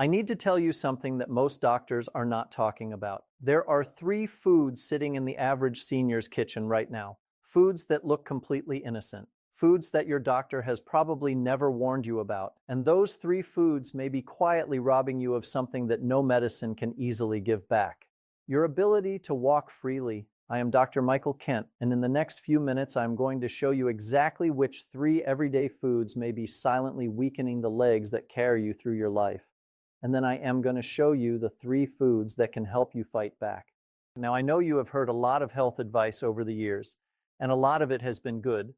I need to tell you something that most doctors are not talking about. There are three foods sitting in the average senior's kitchen right now. Foods that look completely innocent. Foods that your doctor has probably never warned you about. And those three foods may be quietly robbing you of something that no medicine can easily give back. Your ability to walk freely. I am Dr. Michael Kent, and in the next few minutes, I'm going to show you exactly which three everyday foods may be silently weakening the legs that carry you through your life. And then I am going to show you the three foods that can help you fight back. Now, I know you have heard a lot of health advice over the years, and a lot of it has been good,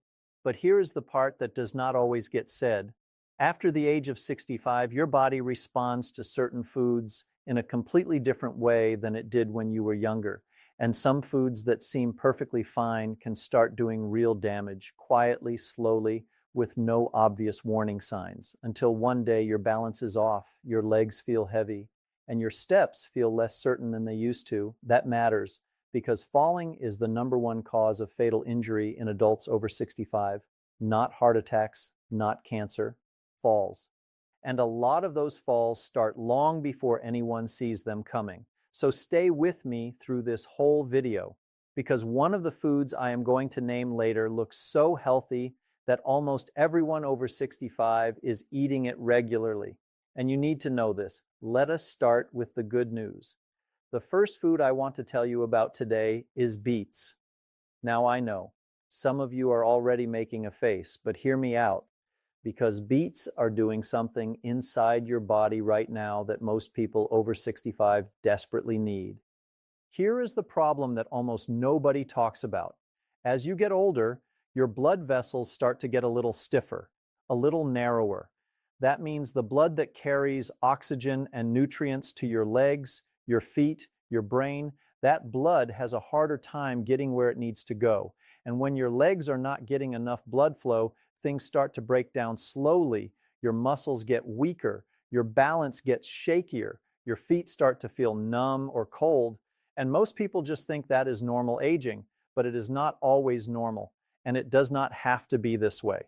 but here is the part that does not always get said. After the age of 65, your body responds to certain foods in a completely different way than it did when you were younger. And some foods that seem perfectly fine can start doing real damage, quietly, slowly, with no obvious warning signs, until one day your balance is off, your legs feel heavy, and your steps feel less certain than they used to. That matters, because falling is the #1 cause of fatal injury in adults over 65, not heart attacks, not cancer, falls. And a lot of those falls start long before anyone sees them coming. So stay with me through this whole video, because one of the foods I am going to name later looks so healthy that almost everyone over 65 is eating it regularly. And you need to know this. Let us start with the good news. The first food I want to tell you about today is beets. Now I know, some of you are already making a face, but hear me out, because beets are doing something inside your body right now that most people over 65 desperately need. Here is the problem that almost nobody talks about. As you get older, your blood vessels start to get a little stiffer, a little narrower. That means the blood that carries oxygen and nutrients to your legs, your feet, your brain, that blood has a harder time getting where it needs to go. And when your legs are not getting enough blood flow, things start to break down slowly. Your muscles get weaker, your balance gets shakier, your feet start to feel numb or cold. And most people just think that is normal aging, but it is not always normal. And it does not have to be this way.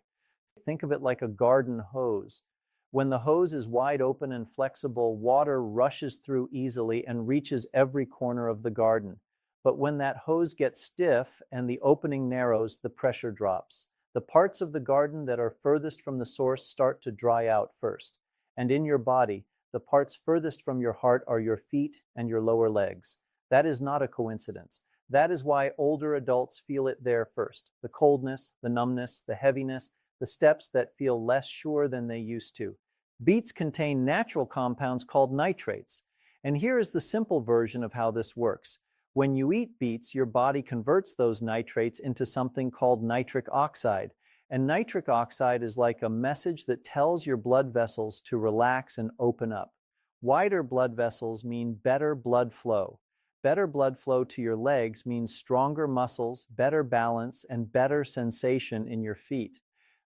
Think of it like a garden hose. When the hose is wide open and flexible, water rushes through easily and reaches every corner of the garden. But when that hose gets stiff and the opening narrows, the pressure drops. The parts of the garden that are furthest from the source start to dry out first. And in your body, the parts furthest from your heart are your feet and your lower legs. That is not a coincidence. That is why older adults feel it there first. The coldness, the numbness, the heaviness, the steps that feel less sure than they used to. Beets contain natural compounds called nitrates. And here is the simple version of how this works. When you eat beets, your body converts those nitrates into something called nitric oxide. And nitric oxide is like a message that tells your blood vessels to relax and open up. Wider blood vessels mean better blood flow. Better blood flow to your legs means stronger muscles, better balance, and better sensation in your feet.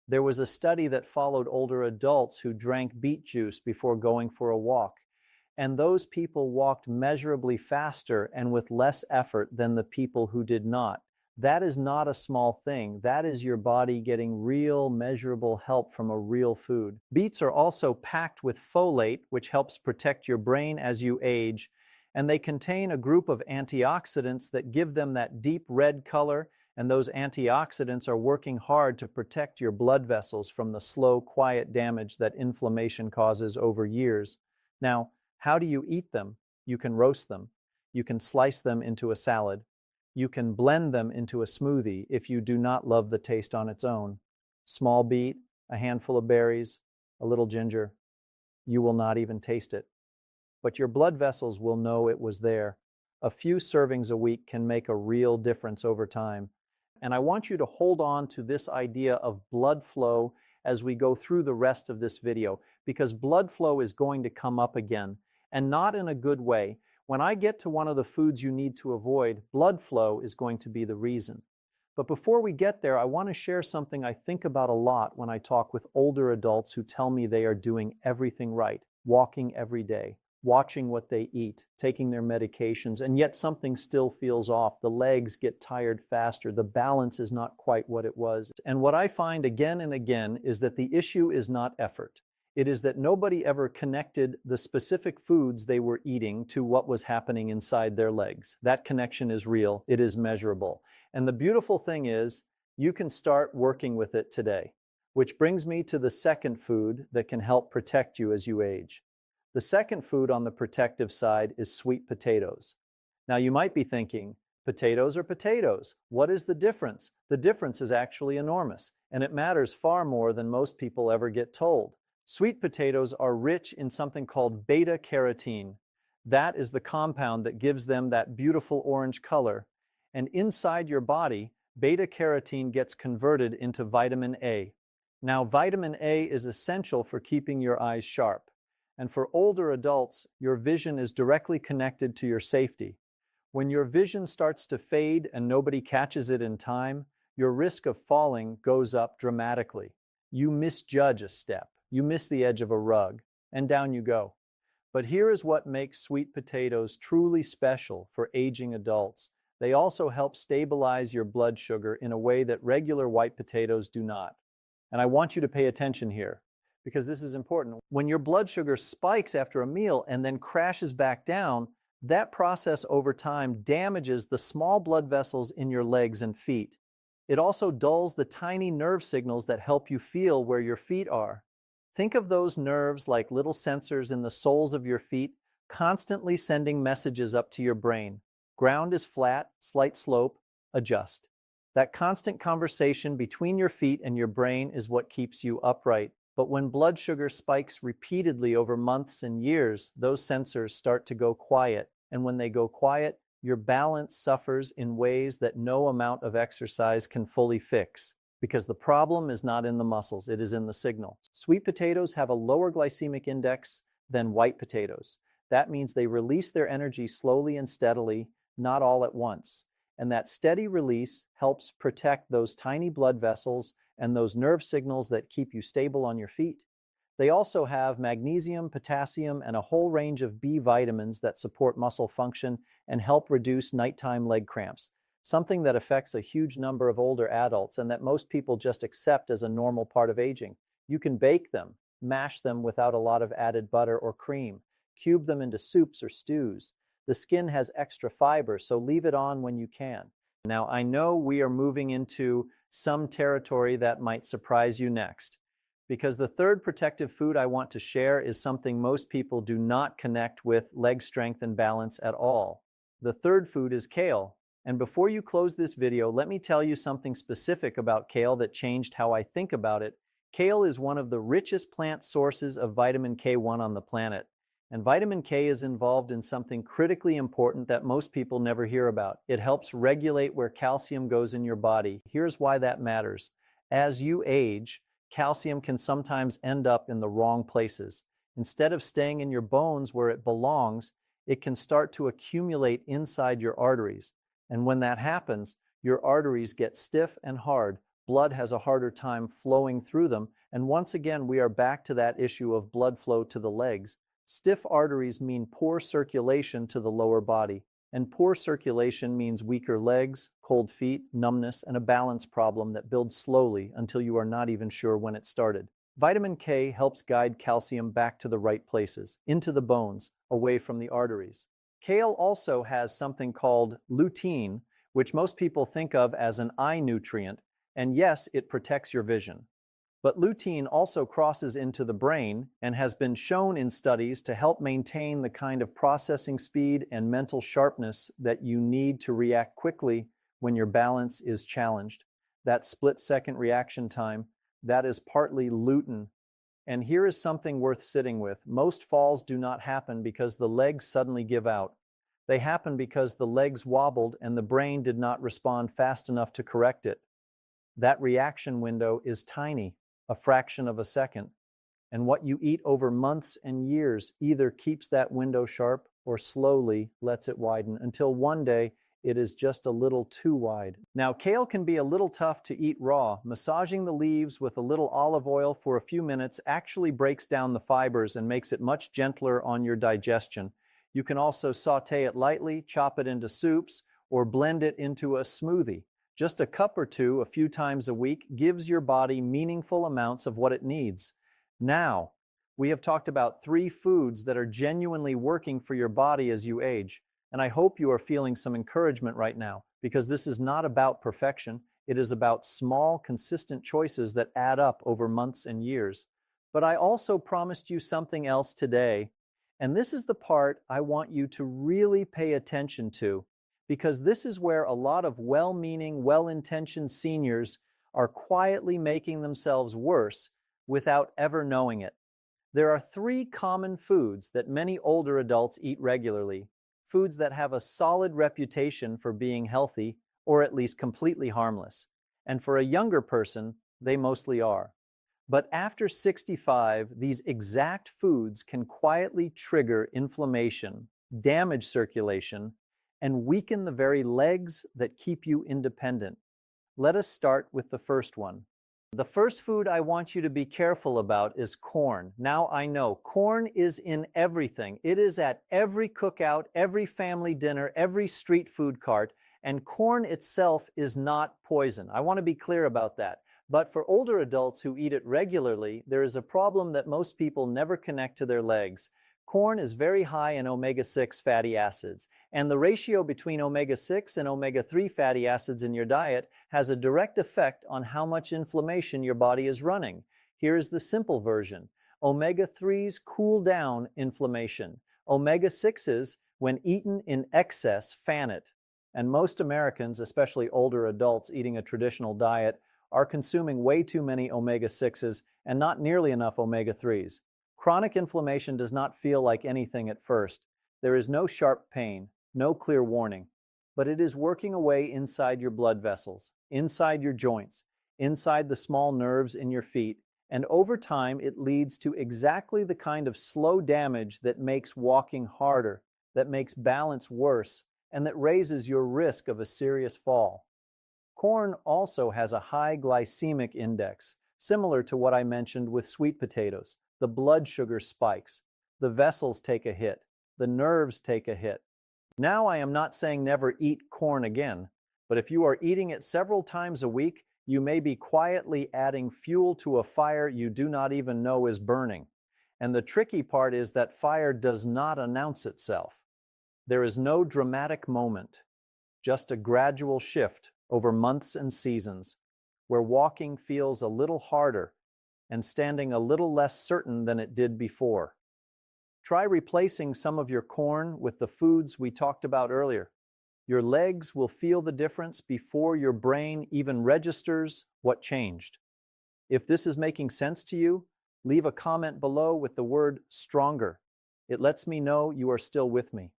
There was a study that followed older adults who drank beet juice before going for a walk. And those people walked measurably faster and with less effort than the people who did not. That is not a small thing. That is your body getting real, measurable help from a real food. Beets are also packed with folate, which helps protect your brain as you age, and they contain a group of antioxidants that give them that deep red color, and those antioxidants are working hard to protect your blood vessels from the slow, quiet damage that inflammation causes over years. Now, how do you eat them? You can roast them. You can slice them into a salad. You can blend them into a smoothie if you do not love the taste on its own. Small beet, a handful of berries, a little ginger. You will not even taste it. But your blood vessels will know it was there. A few servings a week can make a real difference over time. And I want you to hold on to this idea of blood flow as we go through the rest of this video, because blood flow is going to come up again, and not in a good way. When I get to one of the foods you need to avoid, blood flow is going to be the reason. But before we get there, I want to share something I think about a lot when I talk with older adults who tell me they are doing everything right, walking every day, watching what they eat, taking their medications, and yet something still feels off. The legs get tired faster. The balance is not quite what it was. And what I find again and again is that the issue is not effort. It is that nobody ever connected the specific foods they were eating to what was happening inside their legs. That connection is real, it is measurable. And the beautiful thing is, you can start working with it today. Which brings me to the second food that can help protect you as you age. The second food on the protective side is sweet potatoes. Now you might be thinking, potatoes are potatoes. What is the difference? The difference is actually enormous, and it matters far more than most people ever get told. Sweet potatoes are rich in something called beta-carotene. That is the compound that gives them that beautiful orange color. And inside your body, beta-carotene gets converted into vitamin A. Now, vitamin A is essential for keeping your eyes sharp. And for older adults, your vision is directly connected to your safety. When your vision starts to fade and nobody catches it in time, your risk of falling goes up dramatically. You misjudge a step. You miss the edge of a rug, and down you go. But here is what makes sweet potatoes truly special for aging adults. They also help stabilize your blood sugar in a way that regular white potatoes do not. And I want you to pay attention here, because this is important. When your blood sugar spikes after a meal and then crashes back down, that process over time damages the small blood vessels in your legs and feet. It also dulls the tiny nerve signals that help you feel where your feet are. Think of those nerves like little sensors in the soles of your feet, constantly sending messages up to your brain. Ground is flat, slight slope, adjust. That constant conversation between your feet and your brain is what keeps you upright. But when blood sugar spikes repeatedly over months and years, those sensors start to go quiet. And when they go quiet, your balance suffers in ways that no amount of exercise can fully fix. Because the problem is not in the muscles, it is in the signal. Sweet potatoes have a lower glycemic index than white potatoes. That means they release their energy slowly and steadily, not all at once. And that steady release helps protect those tiny blood vessels and those nerve signals that keep you stable on your feet. They also have magnesium, potassium, and a whole range of B vitamins that support muscle function and help reduce nighttime leg cramps. Something that affects a huge number of older adults and that most people just accept as a normal part of aging. You can bake them, mash them without a lot of added butter or cream, cube them into soups or stews. The skin has extra fiber, so leave it on when you can. Now, I know we are moving into some territory that might surprise you next, because the third protective food I want to share is something most people do not connect with leg strength and balance at all. The third food is kale. And before you close this video, let me tell you something specific about kale that changed how I think about it. Kale is one of the richest plant sources of vitamin K1 on the planet. And vitamin K is involved in something critically important that most people never hear about. It helps regulate where calcium goes in your body. Here's why that matters. As you age, calcium can sometimes end up in the wrong places. Instead of staying in your bones where it belongs, it can start to accumulate inside your arteries. And when that happens, your arteries get stiff and hard. Blood has a harder time flowing through them. And once again, we are back to that issue of blood flow to the legs. Stiff arteries mean poor circulation to the lower body. And poor circulation means weaker legs, cold feet, numbness, and a balance problem that builds slowly until you are not even sure when it started. Vitamin K helps guide calcium back to the right places, into the bones, away from the arteries. Kale also has something called lutein, which most people think of as an eye nutrient, and yes, it protects your vision. But lutein also crosses into the brain and has been shown in studies to help maintain the kind of processing speed and mental sharpness that you need to react quickly when your balance is challenged. That split-second reaction time, that is partly lutein. And here is something worth sitting with. Most falls do not happen because the legs suddenly give out. They happen because the legs wobbled and the brain did not respond fast enough to correct it. That reaction window is tiny, a fraction of a second. And what you eat over months and years either keeps that window sharp or slowly lets it widen until one day it is just a little too wide. Now, kale can be a little tough to eat raw. Massaging the leaves with a little olive oil for a few minutes actually breaks down the fibers and makes it much gentler on your digestion. You can also saute it lightly, chop it into soups, or blend it into a smoothie. Just a cup or two a few times a week gives your body meaningful amounts of what it needs. Now, We have talked about 3 foods that are genuinely working for your body as you age. And I hope you are feeling some encouragement right now, because this is not about perfection. It is about small, consistent choices that add up over months and years. But I also promised you something else today, and this is the part I want you to really pay attention to, because this is where a lot of well-meaning, well-intentioned seniors are quietly making themselves worse without ever knowing it. There are 3 common foods that many older adults eat regularly, foods that have a solid reputation for being healthy or at least completely harmless. And for a younger person, they mostly are. But after 65, these exact foods can quietly trigger inflammation, damage circulation, and weaken the very legs that keep you independent. Let us start with the first one. The first food I want you to be careful about is corn. Now I know, corn is in everything. It is at every cookout, every family dinner, every street food cart, and corn itself is not poison. I want to be clear about that. But for older adults who eat it regularly, there is a problem that most people never connect to their legs. Corn is very high in omega-6 fatty acids, and the ratio between omega-6 and omega-3 fatty acids in your diet has a direct effect on how much inflammation your body is running. Here is the simple version. Omega-3s cool down inflammation. Omega-6s, when eaten in excess, fan it. And most Americans, especially older adults eating a traditional diet, are consuming way too many omega-6s and not nearly enough omega-3s. Chronic inflammation does not feel like anything at first. There is no sharp pain, no clear warning, but it is working away inside your blood vessels, inside your joints, inside the small nerves in your feet, and over time it leads to exactly the kind of slow damage that makes walking harder, that makes balance worse, and that raises your risk of a serious fall. Corn also has a high glycemic index, similar to what I mentioned with sweet potatoes. The blood sugar spikes, the vessels take a hit, the nerves take a hit. Now I am not saying never eat corn again, but if you are eating it several times a week, you may be quietly adding fuel to a fire you do not even know is burning. And the tricky part is that fire does not announce itself. There is no dramatic moment, just a gradual shift over months and seasons, where walking feels a little harder and standing a little less certain than it did before. Try replacing some of your corn with the foods we talked about earlier. Your legs will feel the difference before your brain even registers what changed. If this is making sense to you, leave a comment below with the word stronger. It lets me know you are still with me.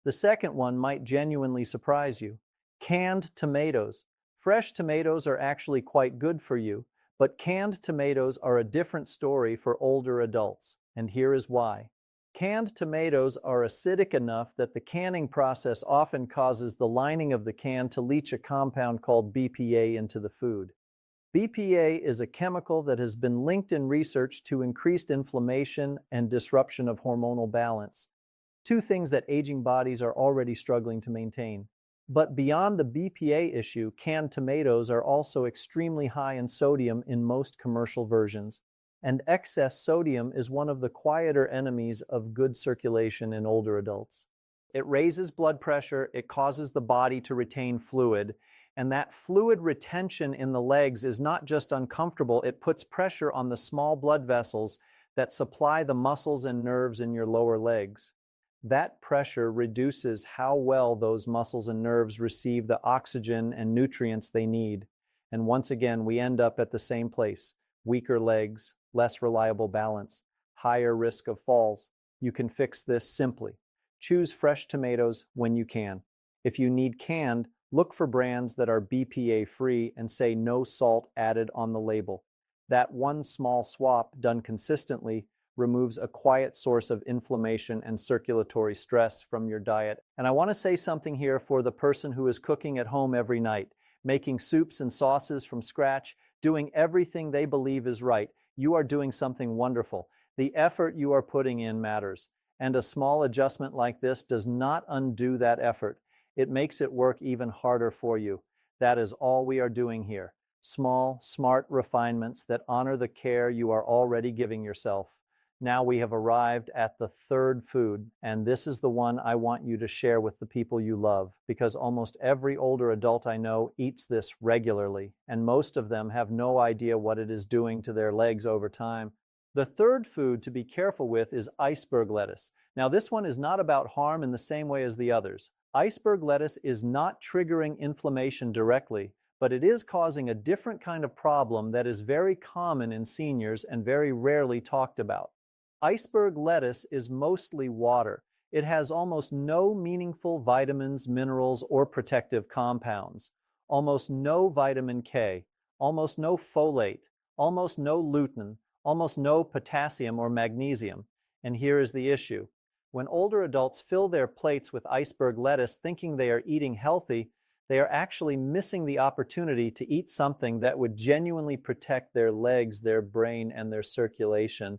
The second one might genuinely surprise you. Canned tomatoes. Fresh tomatoes are actually quite good for you, but canned tomatoes are a different story for older adults, and here is why. Canned tomatoes are acidic enough that the canning process often causes the lining of the can to leach a compound called BPA into the food. BPA is a chemical that has been linked in research to increased inflammation and disruption of hormonal balance, 2 things that aging bodies are already struggling to maintain. But beyond the BPA issue, canned tomatoes are also extremely high in sodium in most commercial versions, and excess sodium is one of the quieter enemies of good circulation in older adults. It raises blood pressure, it causes the body to retain fluid, and that fluid retention in the legs is not just uncomfortable, it puts pressure on the small blood vessels that supply the muscles and nerves in your lower legs. That pressure reduces how well those muscles and nerves receive the oxygen and nutrients they need. And once again, we end up at the same place. Weaker legs, less reliable balance, higher risk of falls. You can fix this simply. Choose fresh tomatoes when you can. If you need canned, look for brands that are BPA-free and say no salt added on the label. That one small swap done consistently removes a quiet source of inflammation and circulatory stress from your diet. And I want to say something here for the person who is cooking at home every night, making soups and sauces from scratch, doing everything they believe is right. You are doing something wonderful. The effort you are putting in matters, and a small adjustment like this does not undo that effort. It makes it work even harder for you. That is all we are doing here. Small, smart refinements that honor the care you are already giving yourself. Now we have arrived at the third food, and this is the one I want you to share with the people you love, because almost every older adult I know eats this regularly, and most of them have no idea what it is doing to their legs over time. The third food to be careful with is iceberg lettuce. Now, this one is not about harm in the same way as the others. Iceberg lettuce is not triggering inflammation directly, but it is causing a different kind of problem that is very common in seniors and very rarely talked about. Iceberg lettuce is mostly water. It has almost no meaningful vitamins, minerals, or protective compounds, almost no vitamin K, almost no folate, almost no lutein, almost no potassium or magnesium. And here is the issue. When older adults fill their plates with iceberg lettuce thinking they are eating healthy, they are actually missing the opportunity to eat something that would genuinely protect their legs, their brain, and their circulation.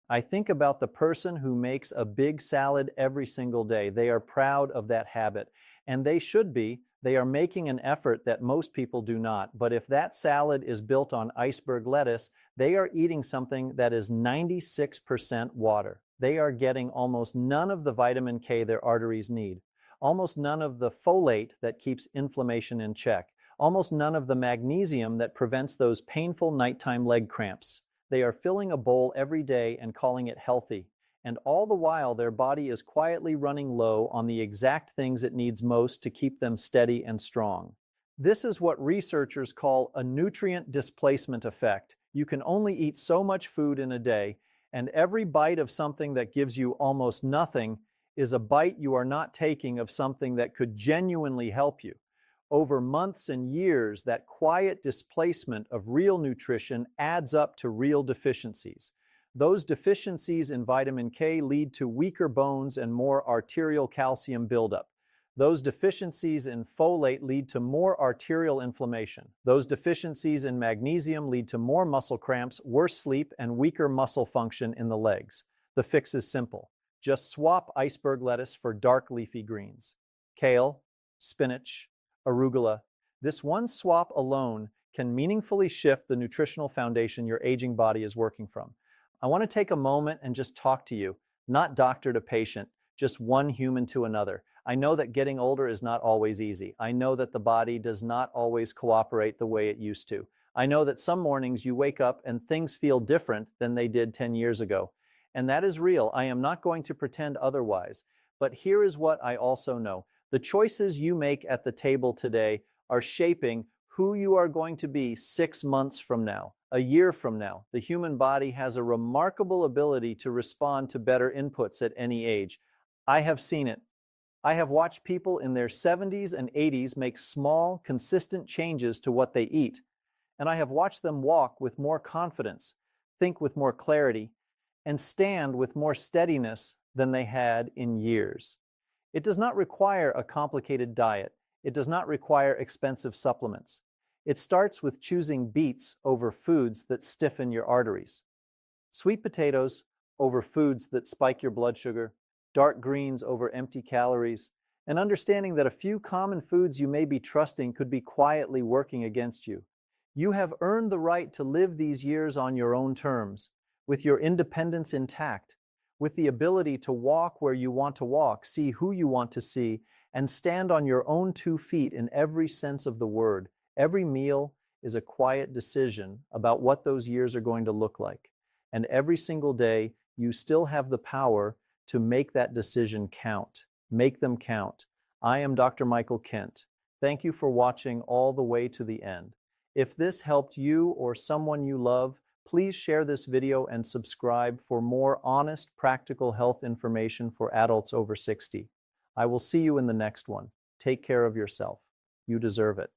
I think about the person who makes a big salad every single day. They are proud of that habit, and they should be. They are making an effort that most people do not. But if that salad is built on iceberg lettuce, they are eating something that is 96% water. They are getting almost none of the vitamin K their arteries need, almost none of the folate that keeps inflammation in check, almost none of the magnesium that prevents those painful nighttime leg cramps. They are filling a bowl every day and calling it healthy, and all the while their body is quietly running low on the exact things it needs most to keep them steady and strong. This is what researchers call a nutrient displacement effect. You can only eat so much food in a day, and every bite of something that gives you almost nothing is a bite you are not taking of something that could genuinely help you. Over months and years, that quiet displacement of real nutrition adds up to real deficiencies. Those deficiencies in vitamin K lead to weaker bones and more arterial calcium buildup. Those deficiencies in folate lead to more arterial inflammation. Those deficiencies in magnesium lead to more muscle cramps, worse sleep, and weaker muscle function in the legs. The fix is simple. Just swap iceberg lettuce for dark leafy greens. Kale, spinach, arugula. This one swap alone can meaningfully shift the nutritional foundation your aging body is working from. I want to take a moment and just talk to you, not doctor to patient, just one human to another. I know that getting older is not always easy. I know that the body does not always cooperate the way it used to. I know that some mornings you wake up and things feel different than they did 10 years ago. And that is real. I am not going to pretend otherwise. But here is what I also know. The choices you make at the table today are shaping who you are going to be 6 months from now, a year from now. The human body has a remarkable ability to respond to better inputs at any age. I have seen it. I have watched people in their 70s and 80s make small, consistent changes to what they eat. And I have watched them walk with more confidence, think with more clarity, and stand with more steadiness than they had in years. It does not require a complicated diet. It does not require expensive supplements. It starts with choosing beets over foods that stiffen your arteries, sweet potatoes over foods that spike your blood sugar, dark greens over empty calories, and understanding that a few common foods you may be trusting could be quietly working against you. You have earned the right to live these years on your own terms, with your independence intact, with the ability to walk where you want to walk, see who you want to see, and stand on your own 2 feet in every sense of the word. Every meal is a quiet decision about what those years are going to look like. And every single day, you still have the power to make that decision count. Make them count. I am Dr. Michael Kent. Thank you for watching all the way to the end. If this helped you or someone you love, please share this video and subscribe for more honest, practical health information for adults over 60. I will see you in the next one. Take care of yourself. You deserve it.